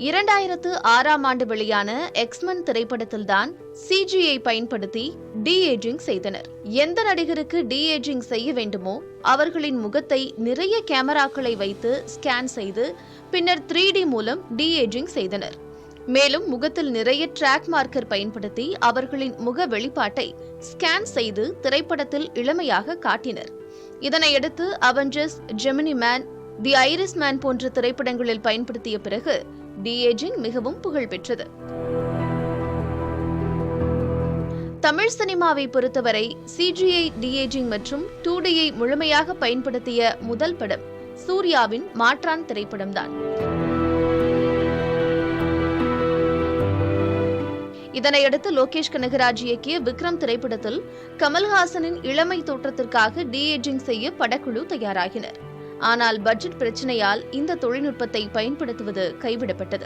2006ஆம் ஆண்டு வெளியான எக்ஸ்மென் திரைப்படத்தில்தான் சிஜியை பயன்படுத்தி டி-ஏஜிங் செய்தனர். எந்த நடிகருக்கு டி-ஏஜிங் செய்ய வேண்டுமோ அவர்களின் முகத்தை நிறைய கேமராக்களை வைத்து ஸ்கேன் செய்து பின்னர் 3D மூலம் டி-ஏஜிங் செய்தனர். மேலும் முகத்தில் நிறைய டிராக் மார்க்கர் பயன்படுத்தி அவர்களின் முக வெளிப்பாட்டை ஸ்கேன் செய்து திரைப்படத்தில் இளமையாக காட்டினர். இதனையடுத்து அவெஞ்சர்ஸ், ஜெமினி மேன், தி ஐரிஷ் மேன் போன்ற திரைப்படங்களில் பயன்படுத்திய பிறகு டி-ஏஜிங் மிகவும் புகழ் பெற்றது. தமிழ் சினிமாவை பொறுத்தவரை சிஜிஐ டி-ஏஜிங் மற்றும் 2Dயை முழுமையாக பயன்படுத்திய முதல் படம் சூர்யாவின் மாற்றான் திரைப்படம்தான். இதனையடுத்து லோகேஷ் கனகராஜ் இயக்கிய விக்ரம் திரைப்படத்தில் கமல்ஹாசனின் இளமை தோற்றத்திற்காக டி-ஏஜிங் செய்ய படக்குழு தயாராகினர். ஆனால் பட்ஜெட் பிரச்சனையால் இந்த தொழில்நுட்பத்தை பயன்படுத்துவது கைவிடப்பட்டது.